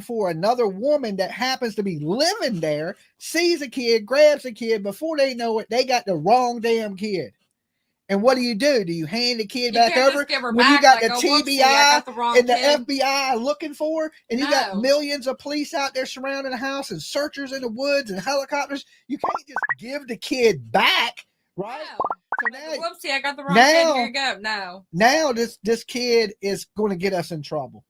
for another woman that happens to be living there, sees a kid, grabs a kid. Before they know it, they got the wrong damn kid. And what do? Do you hand the kid You back can't over just give her when you back got like, the oh, whoopsie, I TBI got the wrong and the kid. FBI looking for her, and you got No. millions of police out there surrounding the house and searchers in the woods and helicopters? You can't just give the kid back, right? No. So Like, now, whoopsie, I got the wrong kid. Here you go. No. now this kid is going to get us in trouble,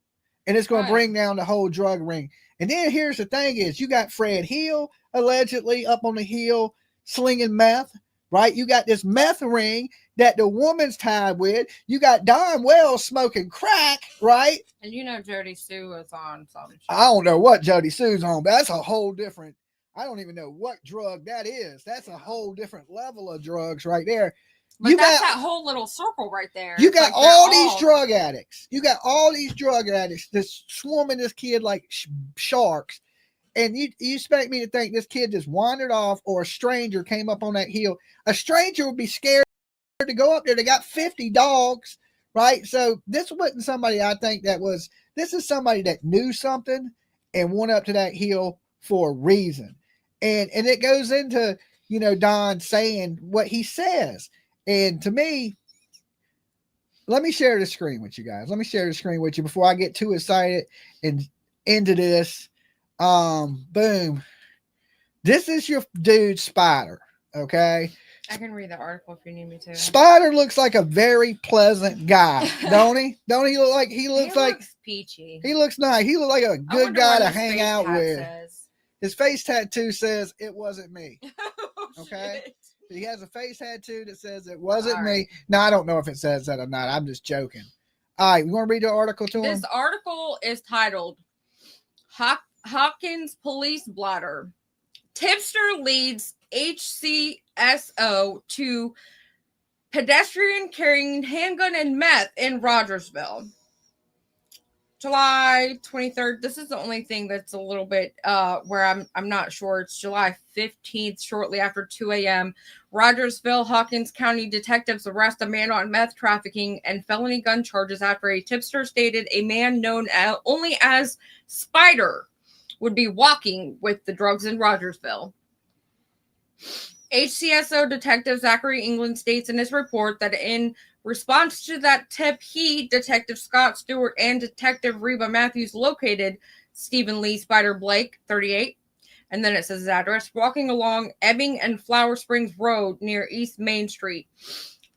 and it's going to Right. bring down the whole drug ring. And then here's the thing: is you got Fred Hill allegedly up on the hill slinging meth, right? You got this meth ring that the woman's tied with. You got Don Wells smoking crack, right? And you know Jody Sue was on some shit. I don't know what Jody Sue's on, but that's a whole different. I don't even know what drug that is. That's a whole different level of drugs right there. But that's that whole little circle right there. You got like all these drug addicts. You got all these drug addicts that's swarming this kid like sharks. And you expect me to think this kid just wandered off, or a stranger came up on that hill? A stranger would be scared to go up there. They got 50 dogs, right? So this wasn't somebody I think that was. This is somebody that knew something and went up to that hill for a reason. And it goes into, Don saying what he says. And to me, let me share the screen with you guys. Let me share the screen with you before I get too excited and into this. Boom. This is your dude Spider. Okay. I can read the article if you need me to. Spider looks like a very pleasant guy, don't he? Don't he look like he looks peachy? He looks nice. He looks like a good guy to hang out with. His face tattoo says it wasn't me. Okay. Shit. He has a face tattoo that says it wasn't me. Now, I don't know if it says that or not. I'm just joking. All right, you want to read the article to him? This article is titled Hopkins Police Blotter. Tipster leads HCSO to pedestrian carrying handgun and meth in Rogersville. July 23rd. This is the only thing that's a little bit where I'm not sure. It's July 15th, shortly after 2 a.m. Rogersville, Hawkins County detectives arrest a man on meth trafficking and felony gun charges after a tipster stated a man known only as Spider would be walking with the drugs in Rogersville. HCSO Detective Zachary England states in his report that in response to that tip, he, Detective Scott Stewart, and Detective Reba Matthews located Stephen Lee Spider Blake, 38, and then it says his address, walking along Ebbing and Flower Springs Road near East Main Street.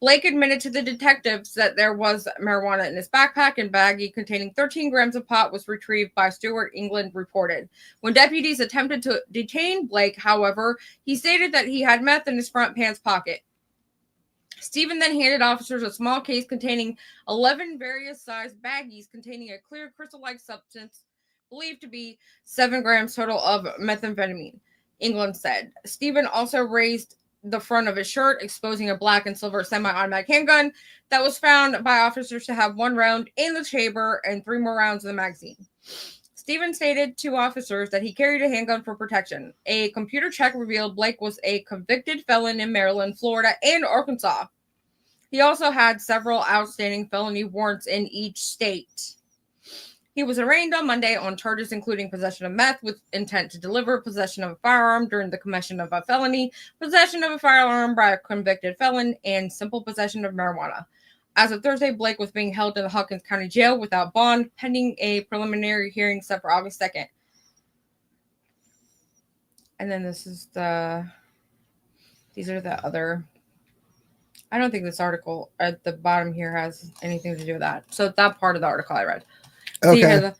Blake admitted to the detectives that there was marijuana in his backpack, and baggie containing 13 grams of pot was retrieved by Stewart, England reported. When deputies attempted to detain Blake, however, he stated that he had meth in his front pants pocket. Stephen then handed officers a small case containing 11 various sized baggies containing a clear crystal-like substance believed to be 7 grams total of methamphetamine, England said. Stephen also raised the front of his shirt, exposing a black and silver semi-automatic handgun that was found by officers to have 1 round in the chamber and 3 more rounds in the magazine. Stephen stated to officers that he carried a handgun for protection. A computer check revealed Blake was a convicted felon in Maryland, Florida, and Arkansas. He also had several outstanding felony warrants in each state. He was arraigned on Monday on charges including possession of meth with intent to deliver, possession of a firearm during the commission of a felony, possession of a firearm by a convicted felon, and simple possession of marijuana. As of Thursday, Blake was being held in the Hawkins County Jail without bond, pending a preliminary hearing set for August 2nd. And then these are the other. I don't think this article at the bottom here has anything to do with that. So that part of the article I read. Okay.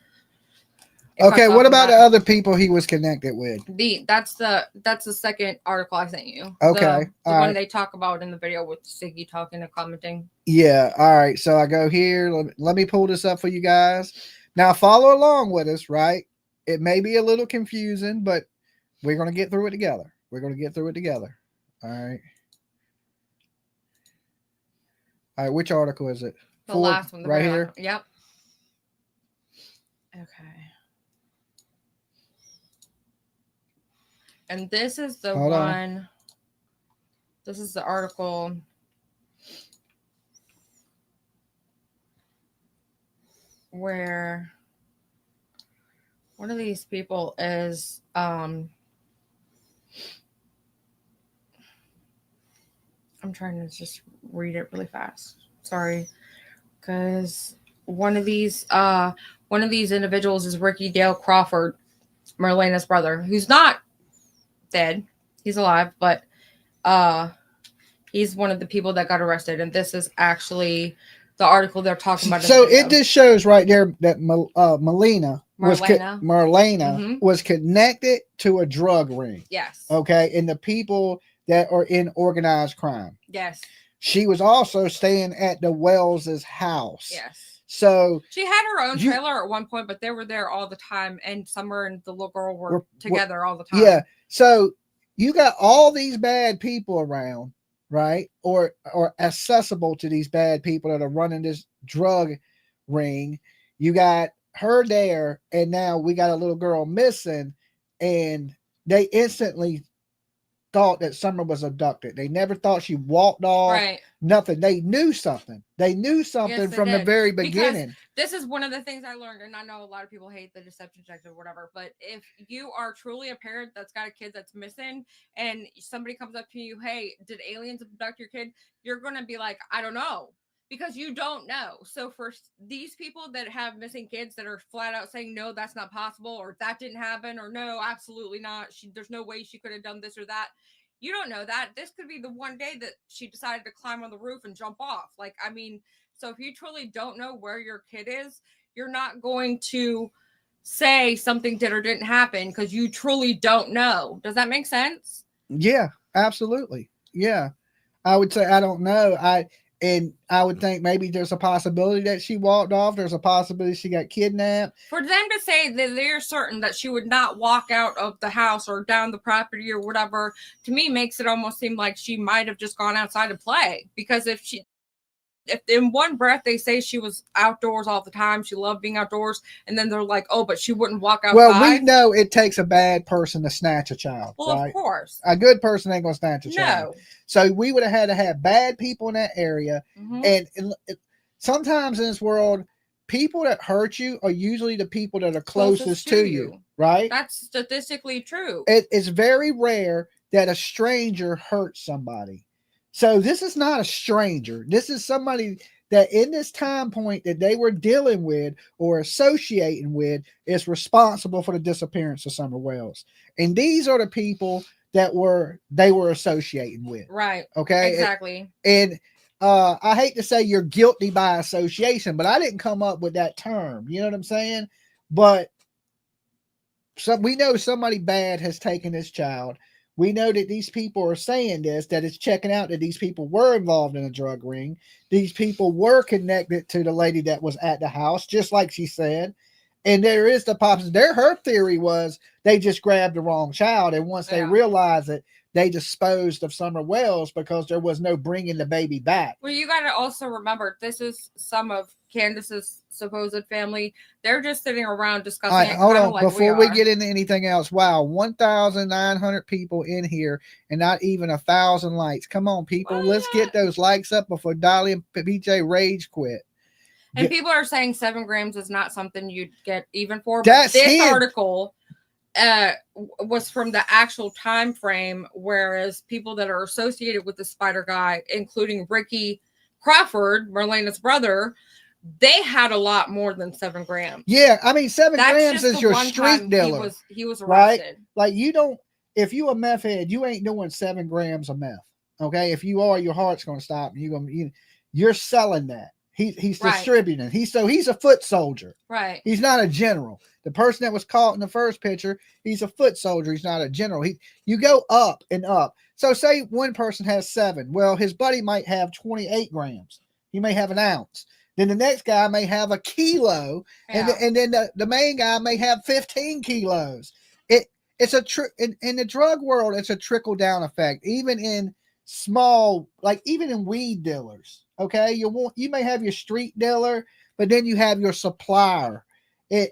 Okay, what about the other people he was connected with? That's the second article I sent you. Okay. The one they talk about in the video with Siggy talking and commenting. Yeah, all right. So I go here. Let me pull this up for you guys. Now follow along with us, right? It may be a little confusing, but we're going to get through it together. All right. All right, which article is it? The last one. Right here? Yep. Okay. And this is the one. This is the article where One of these people is I'm trying to just read it really fast. Sorry. Because one of these individuals is Ricky Dale Crawford, Marlena's brother, who's not dead. He's alive, but he's one of the people that got arrested, and this is actually the article they're talking about. So it just shows right there that Marlena Mhm. was connected to a drug ring. Yes. Okay, and the people that are in organized crime. Yes. She was also staying at the Wells's house. Yes. So she had her own trailer at one point, but they were there all the time, and Summer and the little girl were together all the time. Yeah. So you got all these bad people around, right? Or accessible to these bad people that are running this drug ring. You got her there, and now we got a little girl missing, and they instantly thought that Summer was abducted. They never thought she walked off. Right. Nothing. They knew something. They knew something Yes, they from the did. very Because beginning. this is one of the things I learned, and I know a lot of people hate the deception check or whatever, but if you are truly a parent that's got a kid that's missing and somebody comes up to you, hey, did aliens abduct your kid? You're going to be like, I don't know, because you don't know. So for these people that have missing kids that are flat out saying, no, that's not possible, or that didn't happen, or no, absolutely not, there's no way she could have done this or that. You don't know that. This could be the one day that she decided to climb on the roof and jump off. Like, I mean, so if you truly don't know where your kid is, you're not going to say something did or didn't happen because you truly don't know. Does that make sense? Yeah, absolutely. Yeah. I would say I don't know. I would think maybe there's a possibility that she walked off. There's a possibility she got kidnapped. For them to say that they're certain that she would not walk out of the house or down the property or whatever, to me makes it almost seem like she might have just gone outside to play. Because if in one breath they say she was outdoors all the time, she loved being outdoors, and then they're like, oh, but she wouldn't walk outside. Well, we know it takes a bad person to snatch a child. Well, right? Of course. A good person ain't going to snatch a child. No. So we would have had to have bad people in that area. Mm-hmm. And sometimes in this world, people that hurt you are usually the people that are closest to you. Right? That's statistically true. It's very rare that a stranger hurts somebody. So this is not a stranger. This is somebody that in this time point that they were dealing with or associating with is responsible for the disappearance of Summer Wells. And these are the people that they were associating with. Right. Okay. Exactly. And I hate to say you're guilty by association, but I didn't come up with that term. You know what I'm saying? But we know somebody bad has taken this child. We know that these people are saying this, that it's checking out that these people were involved in a drug ring. These people were connected to the lady that was at the house, just like she said. And there is the possibility. Her theory was they just grabbed the wrong child. And once they realized it, they disposed of Summer Wells because there was no bringing the baby back. Well, you got to also remember, this is some of Candace's supposed family. They're just sitting around discussing. All right, hold on. Like before we get into anything else, wow, 1,900 people in here and not even 1,000 likes. Come on, people. Let's get those likes up before Dolly and PJ Rage quit. And people are saying 7 grams is not something you'd get even for. But this article was from the actual time frame, whereas people that are associated with the spider guy, including Ricky Crawford, Marlena's brother, they had a lot more than 7 grams. Yeah, I mean 7 grams is your street dealer. He was arrested. Right? Like you don't, if you a meth head, you ain't doing 7 grams of meth. Okay, if you are, your heart's gonna stop. You're selling that. He's distributing. He's a foot soldier. Right. He's not a general. The person that was caught in the first picture, he's a foot soldier. He's not a general. You go up and up. So say one person has 7. Well, his buddy might have 28 grams. He may have an ounce. Then the next guy may have a kilo, and then the main guy may have 15 kilos. It's in the drug world. It's a trickle down effect. Even in small, like even in weed dealers. Okay, you may have your street dealer, but then you have your supplier.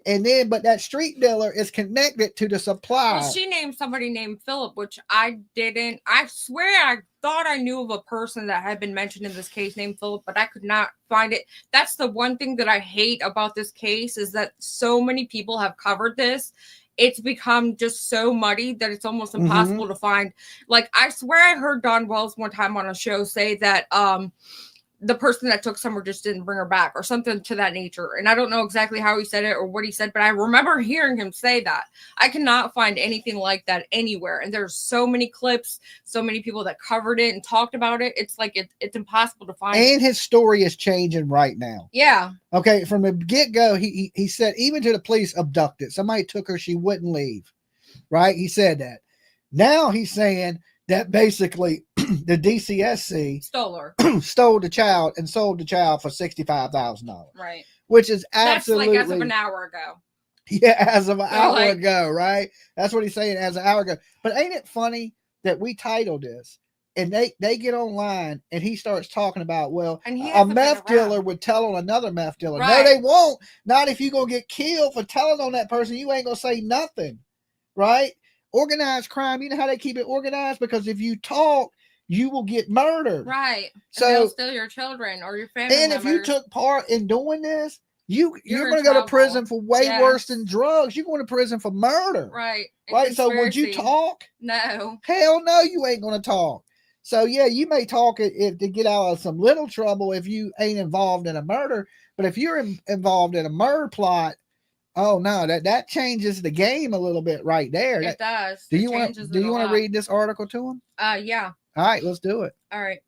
And then, but that street dealer is connected to the supplier. Well, she named somebody named Philip, which I didn't. I swear I thought I knew of a person that had been mentioned in this case named Philip, but I could not find it. That's the one thing that I hate about this case is that so many people have covered this. It's become just so muddy that it's almost impossible to find. Like, I swear I heard Don Wells one time on a show say that the person that took Summer just didn't bring her back or something to that nature. And I don't know exactly how he said it or what he said, but I remember hearing him say that. I cannot find anything like that anywhere. And there's so many clips, so many people that covered it and talked about it. It's like it's impossible to find. And his story is changing right now. Yeah. Okay, from the get-go, he said even to the police abducted. Somebody took her, she wouldn't leave. Right? He said that. Now he's saying that basically the DCSC stole the child and sold the child for $65,000. Right. Which is absolutely. That's like as of an hour ago. Yeah, as of an hour ago, right? That's what he's saying, as an hour ago. But ain't it funny that we titled this and they get online and he starts talking about, well, a meth dealer would tell on another meth dealer. Right. No, they won't. Not if you're going to get killed for telling on that person. You ain't going to say nothing, right? Organized crime, you know how they keep it organized? Because if you talk, you will get murdered. Right. So and they'll steal your children or your family and members. If you took part in doing this, you're going to go to prison for way worse than drugs. You're going to prison for murder. Right. Right. So would you talk? No. Hell no, you ain't going to talk. So yeah, you may talk if to get out of some little trouble if you ain't involved in a murder. But if you're involved in a murder plot, oh no, that changes the game a little bit right there. It does. Do you want to read this article to him? Yeah. All right, let's do it. All right.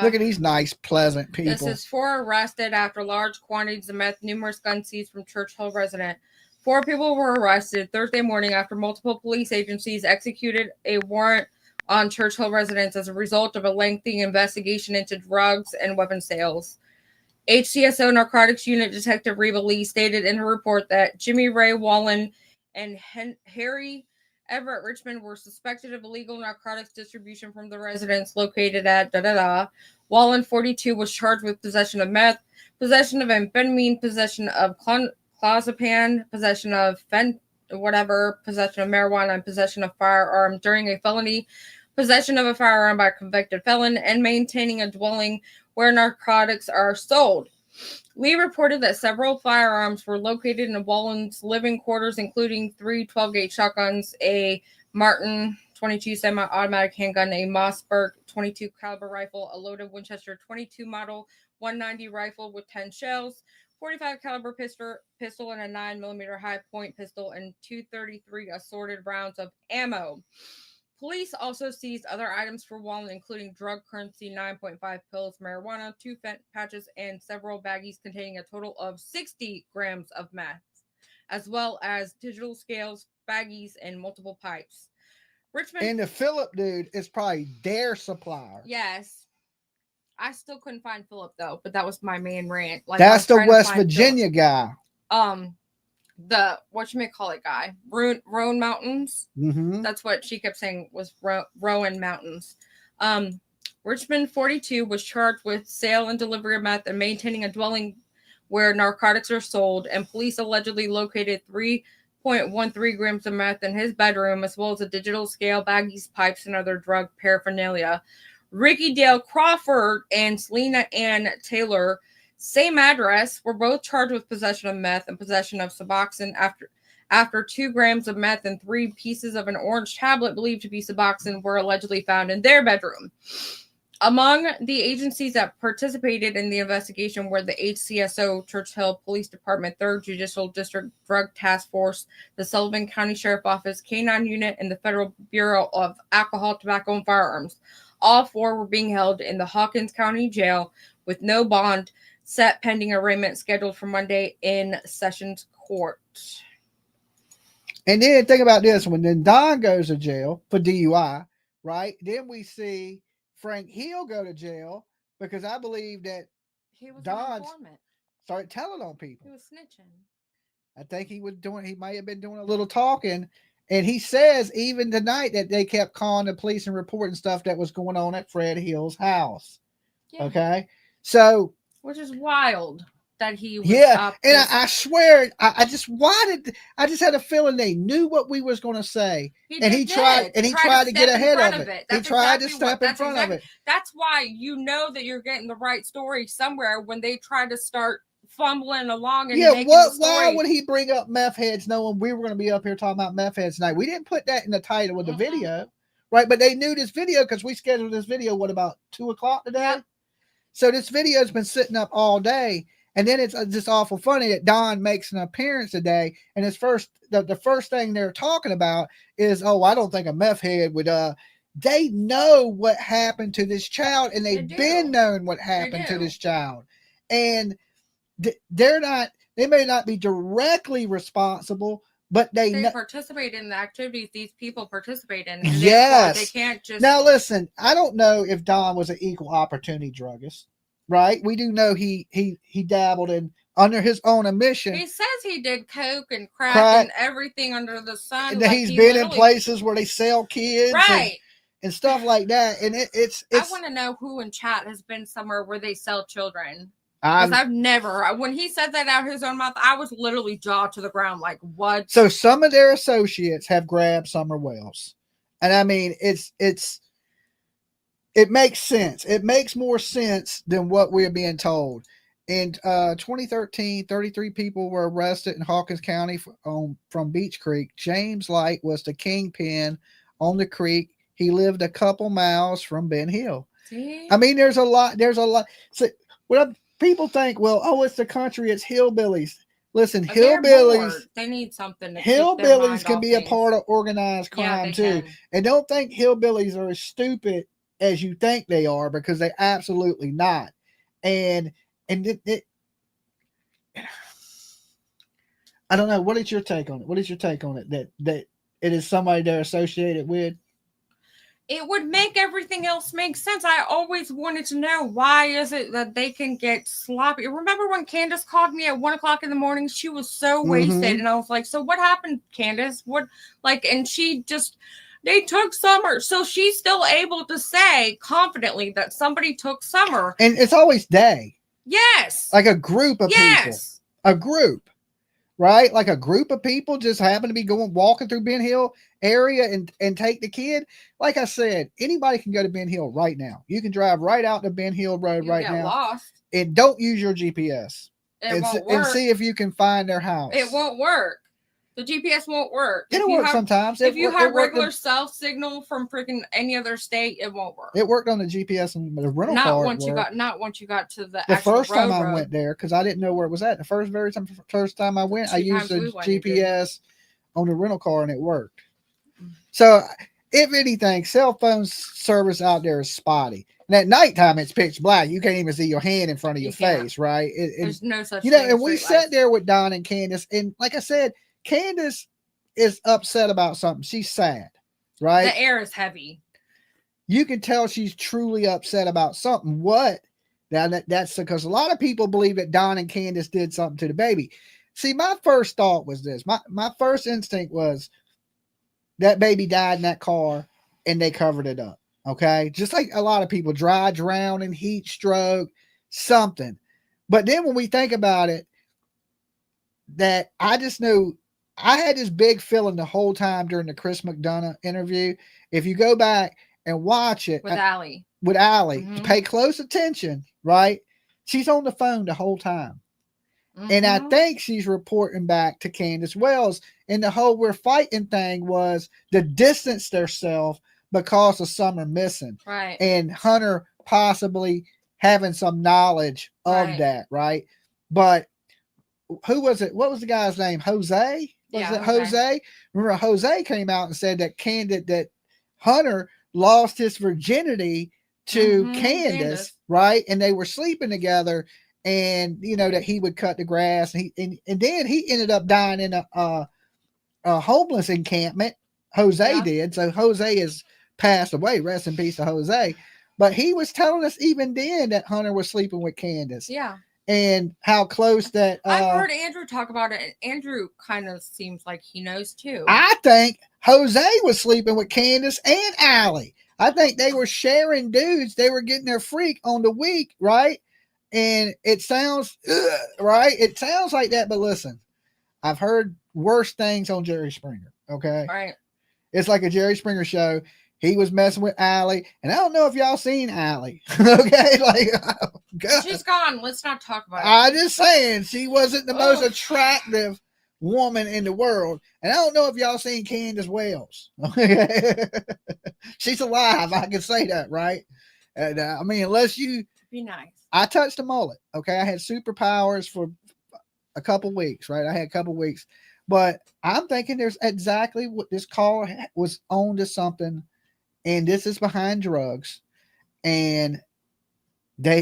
Look at these nice, pleasant people. This is 4 arrested after large quantities of meth, numerous guns seized from Churchill resident. 4 people were arrested Thursday morning after multiple police agencies executed a warrant on Churchill residents as a result of a lengthy investigation into drugs and weapon sales. HCSO Narcotics Unit Detective Reba Lee stated in her report that Jimmy Ray Wallen and Harry Everett Richmond were suspected of illegal narcotics distribution from the residence located at Wallen, 42, was charged with possession of meth, possession of amphetamine, possession of clozapam, possession of possession of marijuana, and possession of firearm during a felony, possession of a firearm by a convicted felon, and maintaining a dwelling where narcotics are sold. Lee reported that several firearms were located in Wallen's living quarters, including 3 12-gauge shotguns, a Martin 22 semi-automatic handgun, a Mossberg 22 caliber rifle, a loaded Winchester 22 model 190 rifle with 10 shells, 45 caliber pistol, and a 9mm high point pistol, and 233 assorted rounds of ammo. Police also seized other items for Wallen, including drug currency, 9.5 pills, marijuana, 2 fent patches, and several baggies containing a total of 60 grams of meth, as well as digital scales, baggies, and multiple pipes. Richmond and the Philip dude is probably their supplier. Yes. I still couldn't find Philip though, but that was my main rant. Like, that's the West Virginia guy. The whatchamacallit guy, Roan Mountains. Mm-hmm. That's what she kept saying was Rowan Mountains. Richmond, 42, was charged with sale and delivery of meth and maintaining a dwelling where narcotics are sold. And police allegedly located 3.13 grams of meth in his bedroom, as well as a digital scale, baggies, pipes, and other drug paraphernalia. Ricky Dale Crawford and Selena Ann Taylor, same address, were both charged with possession of meth and possession of Suboxone after 2 grams of meth and 3 pieces of an orange tablet believed to be Suboxone were allegedly found in their bedroom. Among the agencies that participated in the investigation were the HCSO Churchill Police Department 3rd Judicial District Drug Task Force, the Sullivan County Sheriff Office K-9 Unit, and the Federal Bureau of Alcohol, Tobacco, and Firearms. All 4 were being held in the Hawkins County Jail with no bond set pending arraignment scheduled for Monday in Sessions Court. And then think about this: when then Don goes to jail for DUI, right? Then we see Frank Hill go to jail because I believe that he was Don started telling on people. He was snitching. I think he might have been doing a little talking. And he says even tonight that they kept calling the police and reporting stuff that was going on at Fred Hill's house. Yeah. Okay. So, which is wild. that he was Yeah, up. and this- I swear, I just had a feeling they knew what we was going to say, and he tried to get ahead of it. He tried to step in front of it. That's why you know that you're getting the right story somewhere when they try to start fumbling along and making the story. Why would he bring up meth heads knowing we were going to be up here talking about meth heads tonight? We didn't put that in the title of the video, right? But they knew this video because we scheduled this video, about 2:00 today? Yep. So this video's been sitting up all day. And then it's just awful funny that Don makes an appearance today, and the first thing they're talking about is, oh, I don't think a meth head would. They know what happened to this child, and they've been knowing what happened to this child, and they're not. They may not be directly responsible, but they participate in the activities these people participate in. Yes, they can't just. Now listen, I don't know if Don was an equal opportunity druggist. Right, we do know he dabbled in under his own admission. He says he did coke and crack and everything under the sun. And he's been in places where they sell kids, right, and stuff like that. And it's. I want to know who in chat has been somewhere where they sell children. Because I've never. When he said that out of his own mouth, I was literally jaw to the ground, like what? So some of their associates have grabbed Summer Wells, and I mean it makes sense. It makes more sense than what we're being told. In 2013, 33 people were arrested in Hawkins County from Beach Creek. James Light was the kingpin on the creek. He lived a couple miles from Ben Hill. See? I mean, there's a lot. So people think, well, oh, it's the country. It's hillbillies. Listen, hillbillies. They need something. Hillbillies can be a part of organized crime too. And don't think hillbillies are as stupid as you think they are, because they absolutely not. And it I don't know. What is your take on it? What is your take on it? That it is somebody they're associated with? It would make everything else make sense. I always wanted to know, why is it that they can get sloppy? Remember when Candace called me at 1:00 in the morning? She was so wasted, and I was like, "So what happened, Candace? What?" And she just. They took Summer. So she's still able to say confidently that somebody took Summer. And it's always they. Yes. Like a group of people. A group. Right? Like a group of people just happen to be walking through Ben Hill area and take the kid. Like I said, anybody can go to Ben Hill right now. You can drive right out to Ben Hill Road right now. Lost. And don't use your GPS. It won't work. And see if you can find their house. It won't work. The GPS won't work. It'll work sometimes. If you have regular cell signal from freaking any other state, it won't work. It worked on the GPS and the rental car. Not once you got to the first time I went there, because I didn't know where it was at. The first time I went, I used the GPS on the rental car and it worked. So, if anything, cell phone service out there is spotty. And at nighttime, it's pitch black. You can't even see your hand in front of your face, right? There's no such thing. And we sat there with Don and Candace, and like I said, Candace is upset about something. She's sad, right? The air is heavy. You can tell she's truly upset about something. What? Now that's because a lot of people believe that Don and Candace did something to the baby. See, my first thought was this. My first instinct was that baby died in that car and they covered it up. Okay. Just like a lot of people, dry drowning, heat stroke, something. But then when we think about it, that I just knew, I had this big feeling the whole time during the Chris McDonough interview. If you go back and watch it with Allie, pay close attention, right? She's on the phone the whole time. And I think she's reporting back to Candace Wells. And the whole we're fighting thing was the distance herself because of Summer missing. Right. And Hunter possibly having some knowledge of that, right? But who was it? What was the guy's name? Jose? Was it Jose? Remember, Jose came out and said that Hunter lost his virginity to Candace, right? And they were sleeping together, and that he would cut the grass, and then he ended up dying in a homeless encampment. Jose did. So Jose has passed away. Rest in peace to Jose. But he was telling us even then that Hunter was sleeping with Candace. Yeah. And how close that I've heard Andrew talk about it, and Andrew kind of seems like he knows too. I think Jose was sleeping with Candace and Allie. I think they were sharing dudes. They were getting their freak on the week, right? And it sounds right. It sounds like that, but listen, I've heard worse things on Jerry Springer. Okay, Right. it's like a Jerry Springer show. He was messing with Allie, and I don't know if y'all seen Allie. Okay, like oh, God. She's gone. Let's not talk about it. I'm just saying she wasn't the most Ugh. attractive woman in the world, and I don't know if y'all seen Candace Wells. Okay, she's alive. I can say that, right? And I mean, unless you, Be nice. I touched a mullet. Okay, I had superpowers for a couple weeks, right? I had a couple weeks, but I'm thinking there's exactly what this caller was on to something, and this is behind drugs, and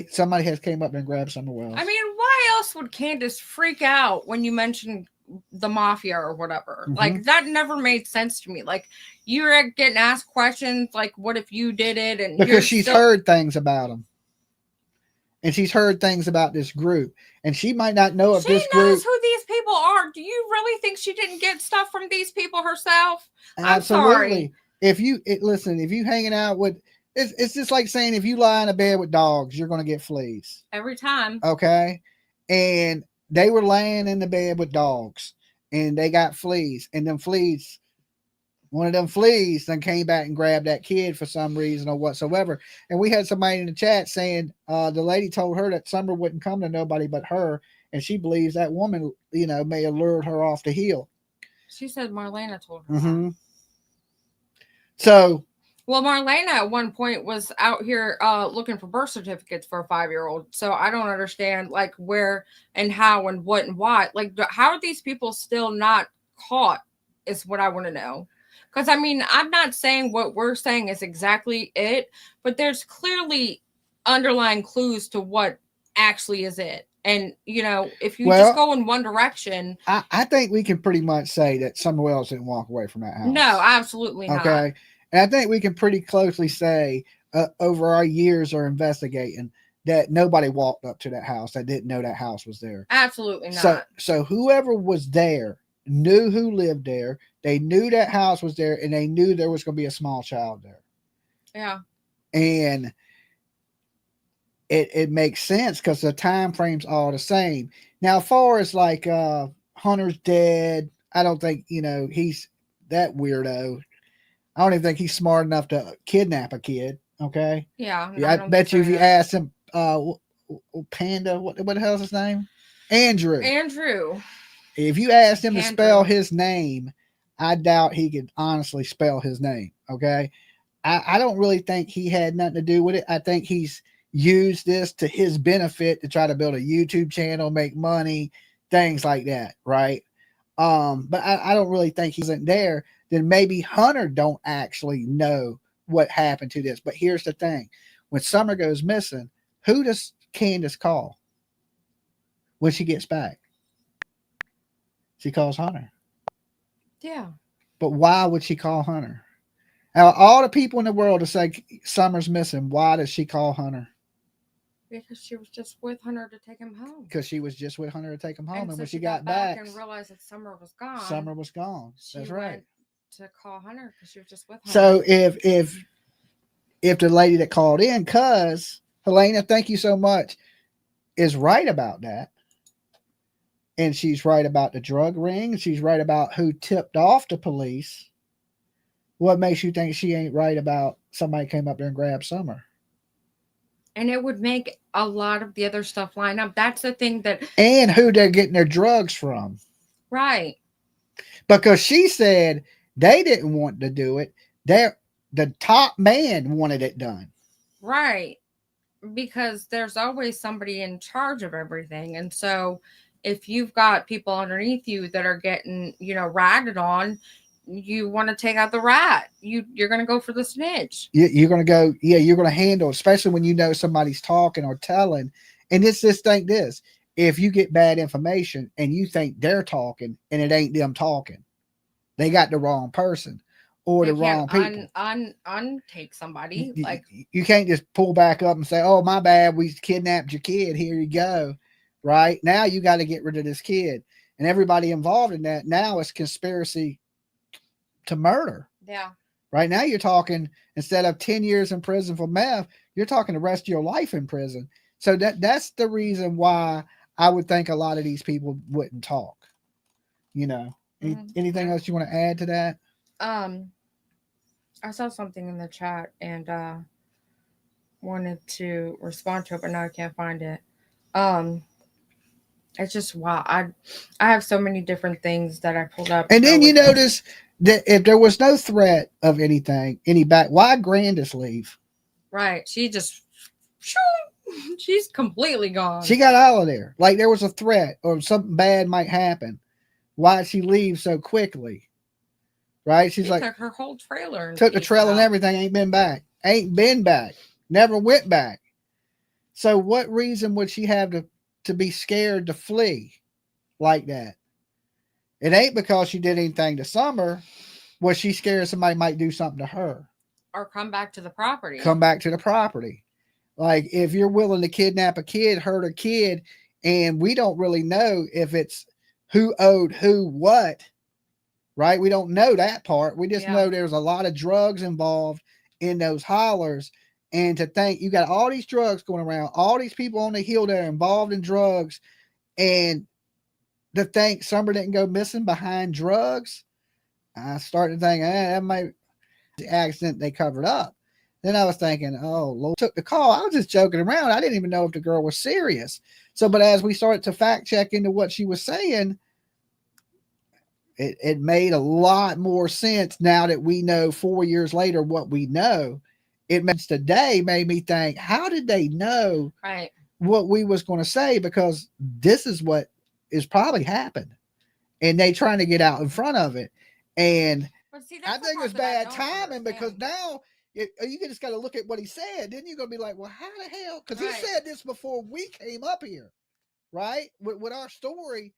somebody has came up and grabbed somewhere else. I mean, why else would Candace freak out when you mentioned the mafia or whatever? Mhm. Like, that never made sense to me. Like, you're getting asked questions like, what if you did it? And you're because she's still- heard things about them, and she's heard things about this group, and she might not know if She this knows group. who these people are. Do you really think she didn't get stuff from these people herself? I'm Absolutely. sorry. If you listen, if you hanging out with, it's just like saying if you lie in a bed with dogs, you're going to get fleas. Every time. Okay, and they were laying in the bed with dogs, and they got fleas, and them fleas. One of them fleas then came back and grabbed that kid for some reason or whatsoever. And we had somebody in the chat saying the lady told her that Summer wouldn't come to nobody but her. And she believes that woman, may have lured her off the hill. She said Marlena told her. Mm-hmm. So. Well, Marlena at one point was out here looking for birth certificates for a 5-year-old. So I don't understand like where and how and what and why. Like, how are these people still not caught is what I want to know. Because, I mean, I'm not saying what we're saying is exactly it, but there's clearly underlying clues to what actually is it. And, if you just go in one direction. I think we can pretty much say that Summer Wells didn't walk away from that house. No, absolutely not. Okay. And I think we can pretty closely say over our years of investigating that nobody walked up to that house that didn't know that house was there. Absolutely not. So whoever was there knew who lived there. They knew that house was there, and they knew there was going to be a small child there. Yeah. And it makes sense because the time frame's all the same. Now, as far as like Hunter's dead, I don't think, he's that weirdo. I don't even think he's smart enough to kidnap a kid. Okay. Yeah. I bet you if you asked him, Panda, what the hell's his name? Andrew. If you asked him to spell his name, I doubt he could honestly spell his name. Okay. I don't really think he had nothing to do with it. I think he's used this to his benefit to try to build a YouTube channel, make money, things like that. Right. But I don't really think he's in there. Then maybe Hunter don't actually know what happened to this. But here's the thing. When Summer goes missing, who does Candace call when she gets back? She calls Hunter. Yeah. But why would she call Hunter? Now, all the people in the world to say Summer's missing, why does she call Hunter? Because she was just with Hunter to take him home. Because she was just with Hunter to take him home. And so when she got back and realized that Summer was gone. Summer was gone. That's right. To call Hunter because she was just with Hunter. So if the lady that called in, cuz Helena, thank you so much, is right about that. And she's right about the drug ring. She's right about who tipped off the police. What makes you think she ain't right about somebody came up there and grabbed Summer? And it would make a lot of the other stuff line up. That's the thing that... And who they're getting their drugs from. Right. Because she said they didn't want to do it. The top man wanted it done. Right. Because there's always somebody in charge of everything. And so if you've got people underneath you that are getting, ratted on, you want to take out the rat. You're going to go for the snitch. You're going to go, you're going to handle, especially when you know somebody's talking or telling. And it's just think this, if you get bad information and you think they're talking and it ain't them talking, they got the wrong person or the wrong people. Untake somebody. Like, you can't just pull back up and say, oh, my bad, we kidnapped your kid. Here you go. Right now, you got to get rid of this kid. And everybody involved in that now is conspiracy to murder. Yeah. Right now, you're talking, instead of 10 years in prison for meth, you're talking the rest of your life in prison. So that's the reason why I would think a lot of these people wouldn't talk. You know, anything else you want to add to that? I saw something in the chat and wanted to respond to it, but now I can't find it. It's just wow. I have so many different things that I pulled up. And then you notice that if there was no threat of anything, why Grandis leave? Right. She just she's completely gone. She got out of there. Like there was a threat or something bad might happen. Why'd she leave so quickly? Right? She's like took her whole trailer. Took the trailer and everything, ain't been back. Never went back. So what reason would she have to be scared to flee like that? It ain't because she did anything to Summer. Was she scared somebody might do something to her? Or come back to the property. Like if you're willing to kidnap a kid, hurt a kid, and we don't really know if it's who owed who what, right? We don't know that part. We just know there's a lot of drugs involved in those hollers. And to think you got all these drugs going around, all these people on the hill that are involved in drugs, and to think Summer didn't go missing behind drugs, I started to think, that might be the accident they covered up. Then I was thinking, oh, Lord, took the call. I was just joking around. I didn't even know if the girl was serious. So, but as we started to fact check into what she was saying, it made a lot more sense now that we know 4 years later what we know. It makes today made me think, how did they know what we was going to say? Because this is what is probably happened. And they trying to get out in front of it. And I think it's bad timing because now you just got to look at what he said. Then you're going to be like, well, how the hell? Because he said this before we came up here, right? With our story.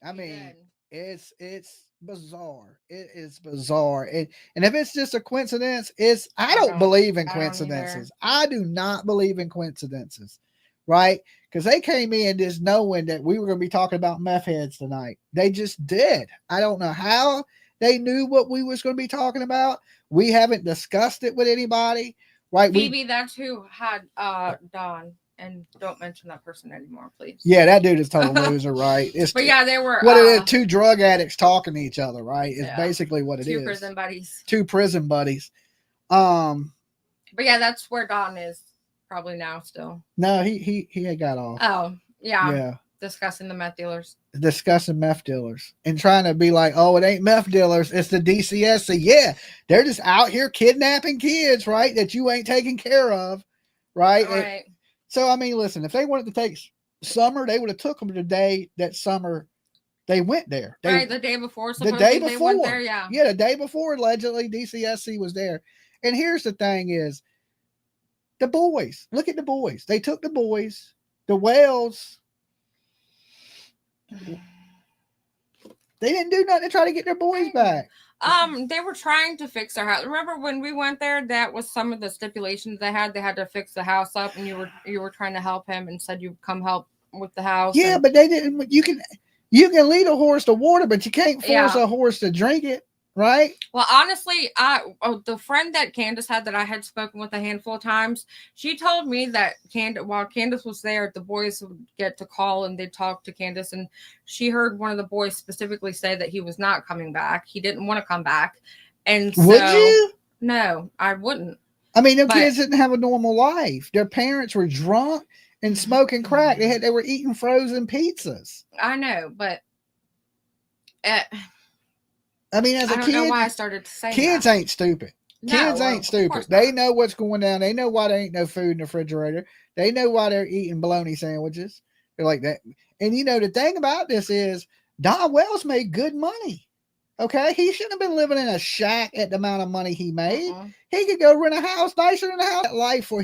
I mean, it's bizarre. It is bizarre. And if it's just a coincidence, I don't believe in coincidences. I do not believe in coincidences, right? Because they came in just knowing that we were going to be talking about meth heads tonight. They just did. I don't know how they knew what we was going to be talking about. We haven't discussed it with anybody, right? Phoebe, that's who had Dawn. And don't mention that person anymore, please. Yeah, that dude is total loser, right? But yeah, they were. What it is, two drug addicts talking to each other, right? It's basically what it is. Two prison buddies. Two prison buddies. But yeah, that's where Don is probably now still. No, he had got off. Oh, yeah. Yeah. Discussing meth dealers and trying to be like, oh, it ain't meth dealers, it's the DCSC. Yeah, they're just out here kidnapping kids, right? That you ain't taking care of, right? Right. So, I mean, listen, if they wanted to take Summer, they would have took them the day that Summer, they went there. The day before. The day before. They went there, yeah. Yeah, the day before, allegedly, DCSC was there. And here's the thing is, the boys, look at the boys. They took the boys, the Wells. They didn't do nothing to try to get their boys back. They were trying to fix their house. Remember when we went there? That was some of the stipulations they had. They had to fix the house up, and you were trying to help him and said you'd come help with the house. Yeah, but they didn't. You can lead a horse to water, but you can't force a horse to drink it, right? Well, honestly, the friend that Candace had that I had spoken with a handful of times, she told me that while Candace was there, the boys would get to call and they'd talk to Candace, and she heard one of the boys specifically say that he was not coming back. He didn't want to come back. And so, would you? No, I wouldn't. I mean, kids didn't have a normal life. Their parents were drunk and smoking crack. They were eating frozen pizzas. I know, but I mean, as a kid, I don't know why I started to say kids that. Ain't stupid. Kids ain't stupid. They know what's going down. They know why there ain't no food in the refrigerator. They know why they're eating bologna sandwiches. They're like that. And you know, the thing about this is Don Wells made good money. Okay. He shouldn't have been living in a shack at the amount of money he made. He could go rent a house nicer than a house life for him.